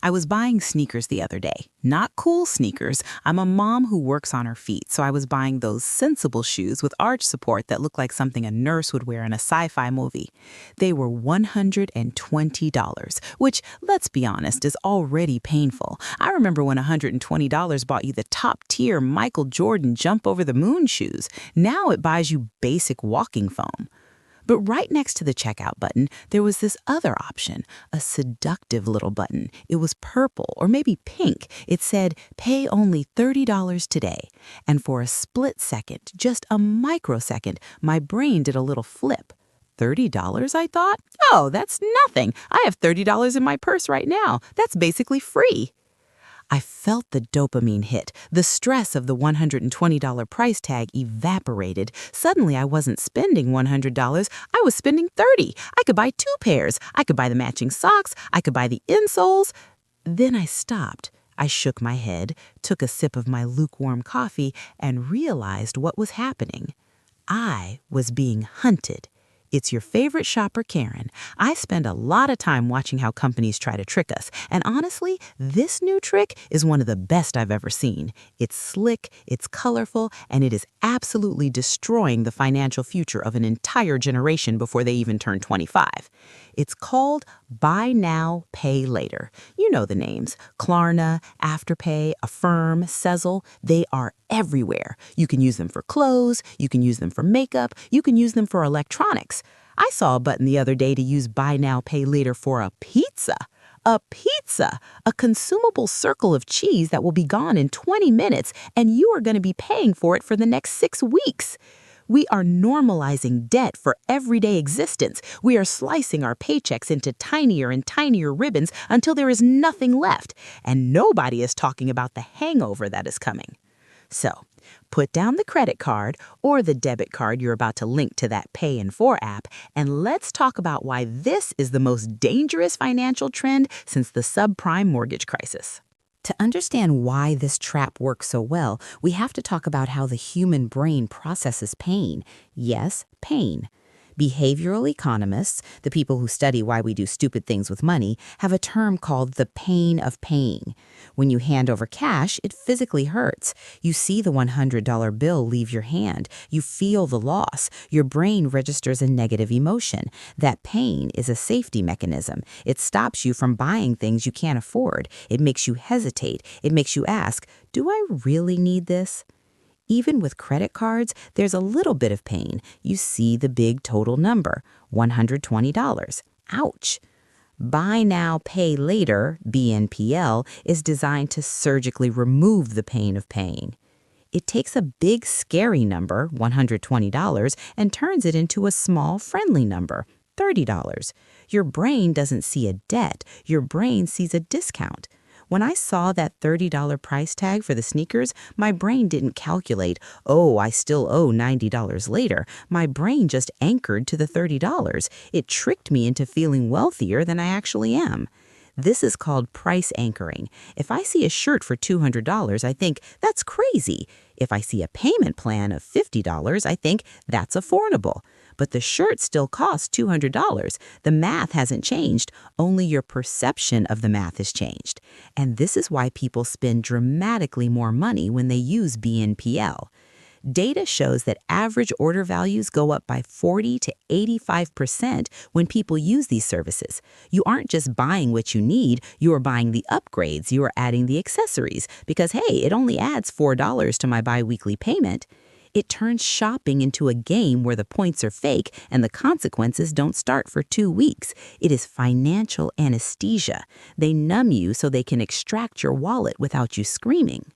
I was buying sneakers the other day. Not cool sneakers. I'm a mom who works on her feet, so I was buying those sensible shoes with arch support that look like something a nurse would wear in a sci-fi movie. They were $120, which, let's be honest, is already painful. I remember when $120 bought you the top-tier Michael Jordan jump-over-the-moon shoes. Now it buys you basic walking foam. But right next to the checkout button, there was this other option, a seductive little button. It was purple or maybe pink. It said, pay only $30 today. And for a split second, just a microsecond, my brain did a little flip. $30, I thought? Oh, that's nothing. I have $30 in my purse right now. That's basically free. I felt the dopamine hit. The stress of the $120 price tag evaporated. Suddenly, I wasn't spending $100. I was spending $30. I could buy 2 pairs. I could buy the matching socks. I could buy the insoles. Then I stopped. I shook my head, took a sip of my lukewarm coffee, and realized what was happening. I was being hunted. It's your favorite shopper, Karen. I spend a lot of time watching how companies try to trick us. And honestly, this new trick is one of the best I've ever seen. It's slick, it's colorful, and it is absolutely destroying the financial future of an entire generation before they even turn 25. It's called Buy Now, Pay Later. You know the names. Klarna, Afterpay, Affirm, Sezzle. They are everywhere. You can use them for clothes, you can use them for makeup, you can use them for electronics. I saw a button the other day to use Buy Now, Pay Later for a pizza. A pizza, a consumable circle of cheese that will be gone in 20 minutes, and you are going to be paying for it for the next 6 weeks. We are normalizing debt for everyday existence. We are slicing our paychecks into tinier and tinier ribbons until there is nothing left, and nobody is talking about the hangover that is coming. So, put down the credit card or the debit card you're about to link to that Pay in 4 app, and let's talk about why this is the most dangerous financial trend since the subprime mortgage crisis. To understand why this trap works so well, we have to talk about how the human brain processes pain. Yes, pain. Behavioral economists, the people who study why we do stupid things with money, have a term called the pain of paying. When you hand over cash, it physically hurts. You see the $100 bill leave your hand. You feel the loss. Your brain registers a negative emotion. That pain is a safety mechanism. It stops you from buying things you can't afford. It makes you hesitate. It makes you ask, do I really need this? Even with credit cards, there's a little bit of pain. You see the big total number, $120. Ouch. Buy Now, Pay Later, BNPL, is designed to surgically remove the pain of paying. It takes a big, scary number, $120, and turns it into a small, friendly number, $30. Your brain doesn't see a debt. Your brain sees a discount. When I saw that $30 price tag for the sneakers, my brain didn't calculate, oh, I still owe $90 later. My brain just anchored to the $30. It tricked me into feeling wealthier than I actually am. This is called price anchoring. If I see a shirt for $200, I think, that's crazy. If I see a payment plan of $50, I think, that's affordable. But the shirt still costs $200. The math hasn't changed. Only your perception of the math has changed. And this is why people spend dramatically more money when they use BNPL. Data shows that average order values go up by 40 to 85% when people use these services. You aren't just buying what you need, you are buying the upgrades, you are adding the accessories, because hey, it only adds $4 to my biweekly payment. It turns shopping into a game where the points are fake and the consequences don't start for 2 weeks. It is financial anesthesia. They numb you so they can extract your wallet without you screaming.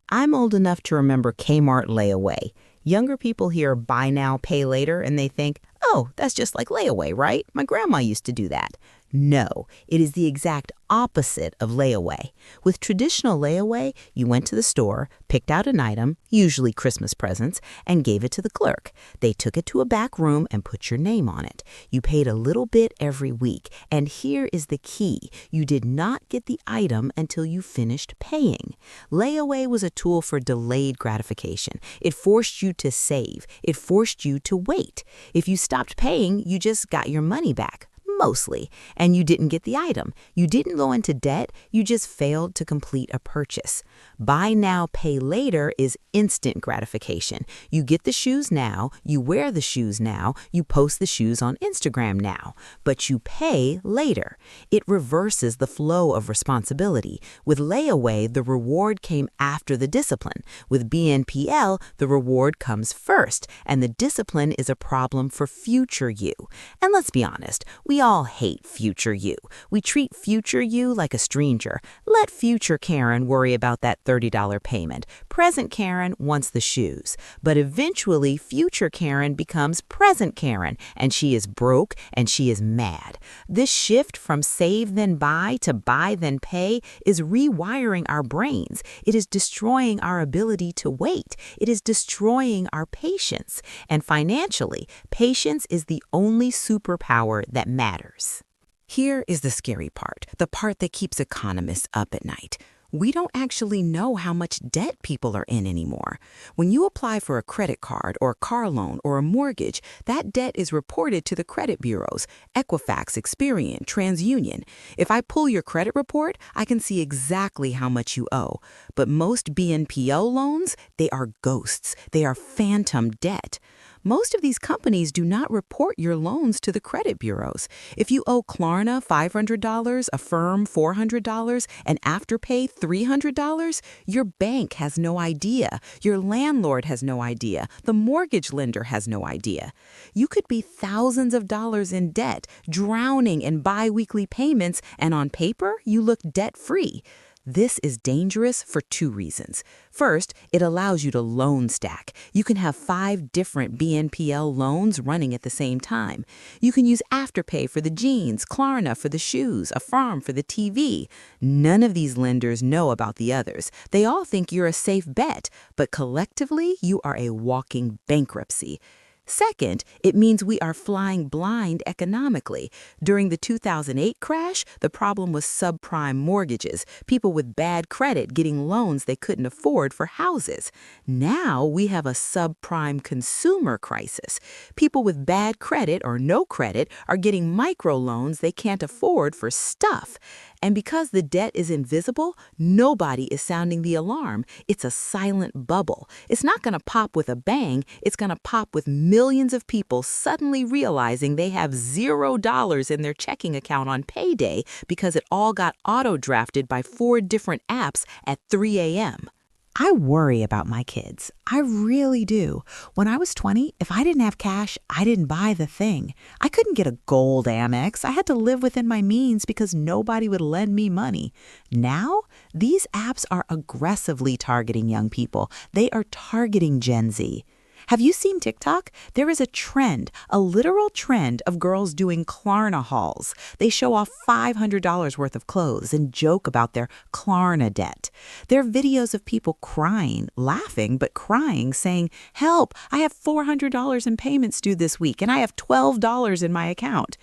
I'm old enough to remember Kmart layaway. Younger people hear buy now, pay later, and they think, oh, that's just like layaway, right? My grandma used to do that. No, it is the exact opposite of layaway. With traditional layaway, you went to the store, picked out an item, usually Christmas presents, and gave it to the clerk. They took it to a back room and put your name on it. You paid a little bit every week, and here is the key. You did not get the item until you finished paying. Layaway was a tool for delayed gratification. It forced you to save. It forced you to wait. If you stopped paying, you just got your money back. mostly, and you didn't get the item. You didn't go into debt, you just failed to complete a purchase. Buy now, pay later is instant gratification. You get the shoes now, you wear the shoes now, you post the shoes on Instagram now, but you pay later. It reverses the flow of responsibility. With layaway, the reward came after the discipline. With BNPL, the reward comes first, and the discipline is a problem for future you. And let's be honest, we all hate future you. We treat future you like a stranger. Let future Karen worry about that $30 payment. Present Karen wants the shoes. But eventually, future Karen becomes present Karen, and she is broke and she is mad. This shift from save then buy to buy then pay is rewiring our brains. It is destroying our ability to wait. It is destroying our patience. And financially, patience is the only superpower that matters. Here is the scary part, the part that keeps economists up at night. We don't actually know how much debt people are in anymore. When you apply for a credit card or a car loan or a mortgage, that debt is reported to the credit bureaus, Equifax, Experian, TransUnion. If I pull your credit report, I can see exactly how much you owe. But most BNPL loans, they are ghosts. They are phantom debt. Most of these companies do not report your loans to the credit bureaus. If you owe Klarna $500, Affirm $400, and Afterpay $300, your bank has no idea. Your landlord has no idea. The mortgage lender has no idea. You could be thousands of dollars in debt, drowning in bi-weekly payments, and on paper, you look debt-free. This is dangerous for two reasons. First, it allows you to loan stack. You can have 5 different BNPL loans running at the same time. You can use Afterpay for the jeans, Klarna for the shoes, Affirm for the TV. None of these lenders know about the others. They all think you're a safe bet, but collectively, you are a walking bankruptcy. Second, it means we are flying blind economically. During the 2008 crash, the problem was subprime mortgages, people with bad credit getting loans they couldn't afford for houses. Now we have a subprime consumer crisis. People with bad credit or no credit are getting microloans they can't afford for stuff. And because the debt is invisible, nobody is sounding the alarm. It's a silent bubble. It's not going to pop with a bang. It's going to pop with millions of people suddenly realizing they have $0 in their checking account on payday because it all got auto-drafted by 4 different apps at 3 a.m. I worry about my kids. I really do. When I was 20, if I didn't have cash, I didn't buy the thing. I couldn't get a gold Amex. I had to live within my means because nobody would lend me money. Now, these apps are aggressively targeting young people. They are targeting Gen Z. Have you seen TikTok? There is a trend, a literal trend of girls doing Klarna hauls. They show off $500 worth of clothes and joke about their Klarna debt. There are videos of people crying, laughing, but crying, saying, "Help, I have $400 in payments due this week, and I have $12 in my account."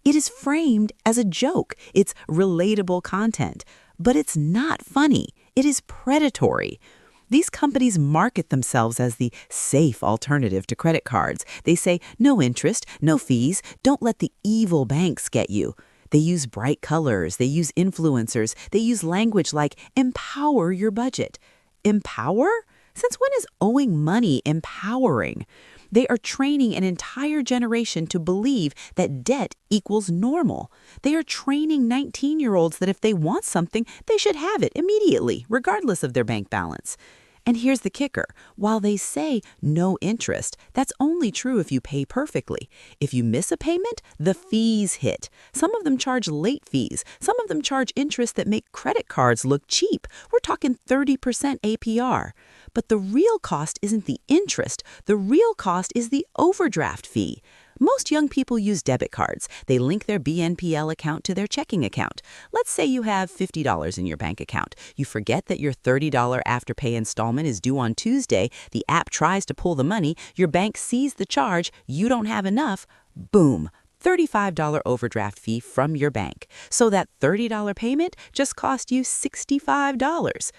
It is framed as a joke. It's relatable content. But it's not funny. It is predatory. These companies market themselves as the safe alternative to credit cards. They say, no interest, no fees, don't let the evil banks get you. They use bright colors, they use influencers, they use language like empower your budget. Empower? Since when is owing money empowering? They are training an entire generation to believe that debt equals normal. They are training 19-year-olds that if they want something, they should have it immediately, regardless of their bank balance. And here's the kicker. While they say no interest, that's only true if you pay perfectly. If you miss a payment, the fees hit. Some of them charge late fees. Some of them charge interest that make credit cards look cheap. We're talking 30% APR. But the real cost isn't the interest. The real cost is the overdraft fee. Most young people use debit cards. They link their BNPL account to their checking account. Let's say you have $50 in your bank account. You forget that your $30 Afterpay installment is due on Tuesday. The app tries to pull the money. Your bank sees the charge. You don't have enough. Boom. $35 overdraft fee from your bank. So that $30 payment just cost you $65.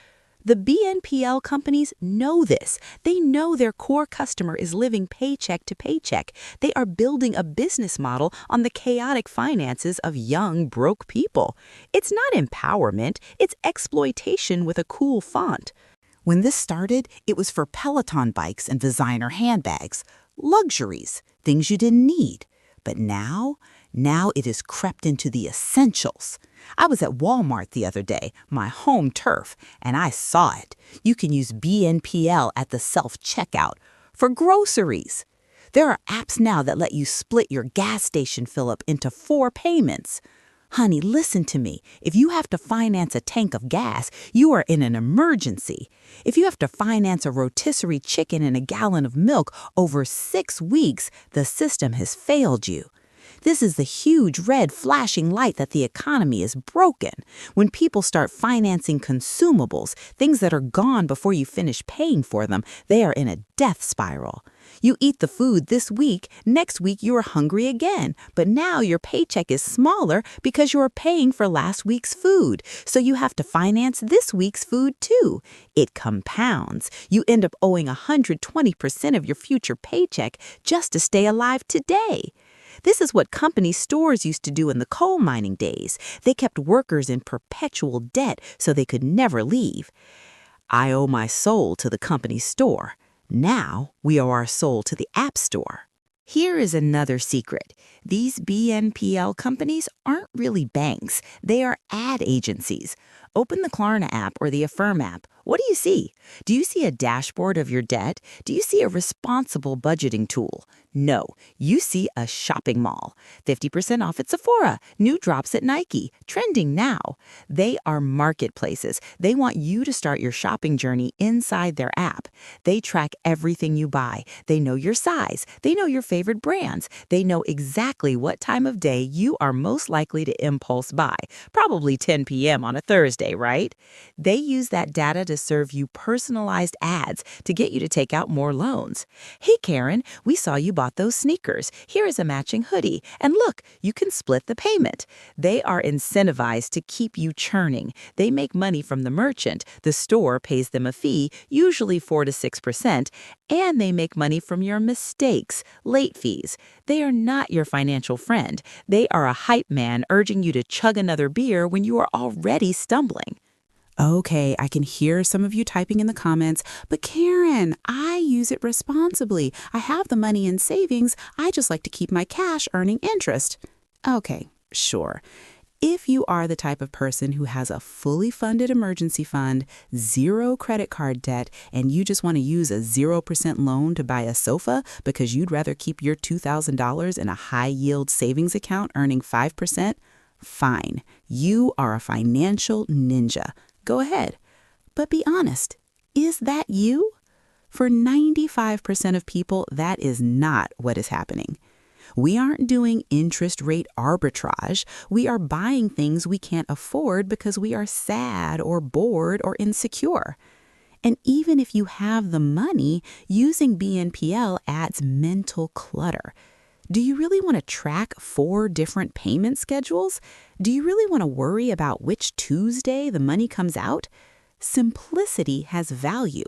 The BNPL companies know this. They know their core customer is living paycheck to paycheck. They are building a business model on the chaotic finances of young, broke people. It's not empowerment, it's exploitation with a cool font. When this started, it was for Peloton bikes and designer handbags, luxuries, things you didn't need. But now it has crept into the essentials. I was at Walmart the other day, my home turf, and I saw it. You can use BNPL at the self-checkout for groceries. There are apps now that let you split your gas station fill-up into 4 payments. Honey, listen to me. If you have to finance a tank of gas, you are in an emergency. If you have to finance a rotisserie chicken and a gallon of milk over 6 weeks, the system has failed you. This is the huge red flashing light that the economy is broken. When people start financing consumables, things that are gone before you finish paying for them, they are in a death spiral. You eat the food this week, next week you are hungry again, but now your paycheck is smaller because you are paying for last week's food, so you have to finance this week's food too. It compounds. You end up owing 120% of your future paycheck just to stay alive today. This is what company stores used to do in the coal mining days. They kept workers in perpetual debt so they could never leave. I owe my soul to the company store. Now we owe our soul to the App Store. Here is another secret. These BNPL companies aren't really banks. They are ad agencies. Open the Klarna app or the Affirm app. What do you see? Do you see a dashboard of your debt? Do you see a responsible budgeting tool? No, you see a shopping mall. 50% off at Sephora, new drops at Nike, trending now. They are marketplaces. They want you to start your shopping journey inside their app. They track everything you buy. They know your size. They know your favorite brands. They know exactly what time of day you are most likely to impulse buy. Probably 10 p.m. on a Thursday, right? They use that data to serve you personalized ads to get you to take out more loans. Hey, Karen, we saw you bought those sneakers. Here is a matching hoodie. And look, you can split the payment. They are incentivized to keep you churning. They make money from the merchant. The store pays them a fee, usually 4 to 6%, and they make money from your mistakes, late fees. They are not your financial friend. They are a hype man urging you to chug another beer when you are already stumbling. Okay, I can hear some of you typing in the comments, but Karen, I use it responsibly. I have the money in savings. I just like to keep my cash earning interest. Okay, sure. If you are the type of person who has a fully funded emergency fund, 0 credit card debt, and you just want to use a 0% loan to buy a sofa because you'd rather keep your $2,000 in a high-yield savings account earning 5%, fine. You are a financial ninja. Go ahead. But be honest, is that you? For 95% of people, that is not what is happening. We aren't doing interest rate arbitrage. We are buying things we can't afford because we are sad or bored or insecure. And even if you have the money, using BNPL adds mental clutter. Do you really want to track 4 different payment schedules? Do you really want to worry about which Tuesday the money comes out? Simplicity has value.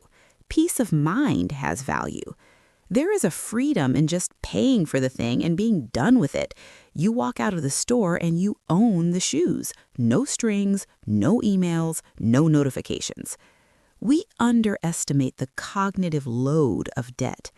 Peace of mind has value. There is a freedom in just paying for the thing and being done with it. You walk out of the store and you own the shoes. No strings, no emails, no notifications. We underestimate the cognitive load of debt.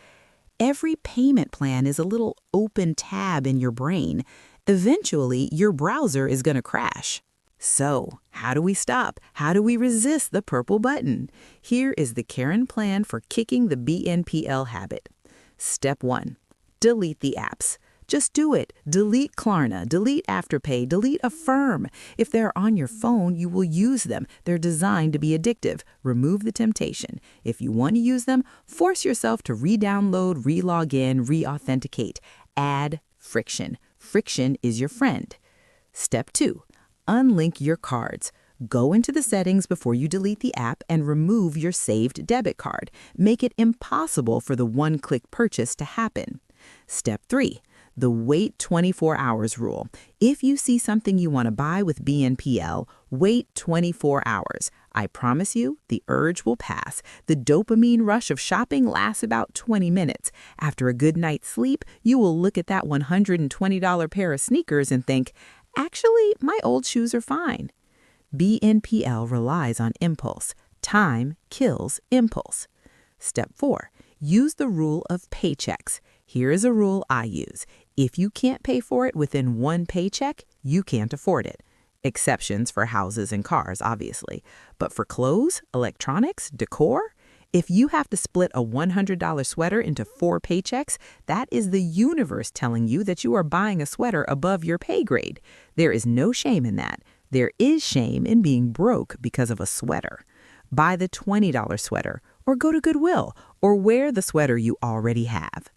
Every payment plan is a little open tab in your brain. Eventually, your browser is going to crash. So, how do we stop? How do we resist the purple button? Here is the Karen plan for kicking the BNPL habit. Step 1. Delete the apps. Just do it. Delete Klarna, delete Afterpay, delete Affirm. If they're on your phone, you will use them. They're designed to be addictive. Remove the temptation. If you want to use them, force yourself to re-download, re-log in, re-authenticate. Add friction. Friction is your friend. Step 2. Unlink your cards. Go into the settings before you delete the app and remove your saved debit card. Make it impossible for the one-click purchase to happen. Step 3. The wait 24 hours rule. If you see something you want to buy with BNPL, wait 24 hours. I promise you, the urge will pass. The dopamine rush of shopping lasts about 20 minutes. After a good night's sleep, you will look at that $120 pair of sneakers and think, actually, my old shoes are fine. BNPL relies on impulse. Time kills impulse. Step 4. Use the rule of paychecks. Here is a rule I use. If you can't pay for it within one paycheck, you can't afford it. Exceptions for houses and cars, obviously. But for clothes, electronics, decor, if you have to split a $100 sweater into 4 paychecks, that is the universe telling you that you are buying a sweater above your pay grade. There is no shame in that. There is shame in being broke because of a sweater. Buy the $20 sweater, or go to Goodwill, or wear the sweater you already have.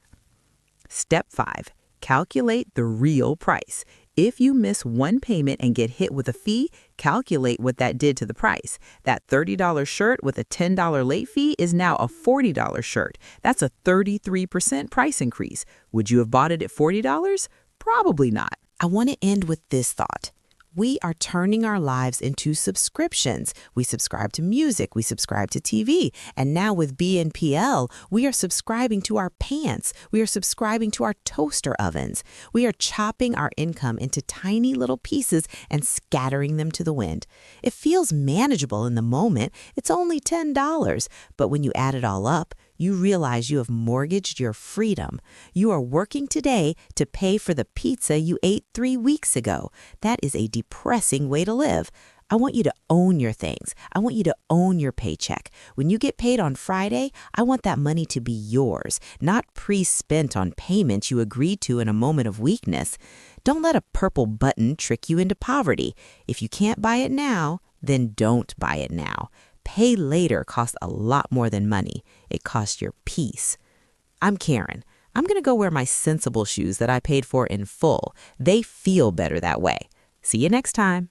Step 5. Calculate the real price. If you miss one payment and get hit with a fee, calculate what that did to the price. That $30 shirt with a $10 late fee is now a $40 shirt. That's a 33% price increase. Would you have bought it at $40? Probably not. I want to end with this thought. We are turning our lives into subscriptions. We subscribe to music, we subscribe to TV, and now with BNPL, we are subscribing to our pants, we are subscribing to our toaster ovens. We are chopping our income into tiny little pieces and scattering them to the wind. It feels manageable in the moment. It's only $10, but when you add it all up, you realize you have mortgaged your freedom. You are working today to pay for the pizza you ate 3 weeks ago. That is a depressing way to live. I want you to own your things. I want you to own your paycheck. When you get paid on Friday, I want that money to be yours, not pre-spent on payments you agreed to in a moment of weakness. Don't let a purple button trick you into poverty. If you can't buy it now, then don't buy it now. Pay later costs a lot more than money. It costs your peace. I'm Karen. I'm going to go wear my sensible shoes that I paid for in full. They feel better that way. See you next time.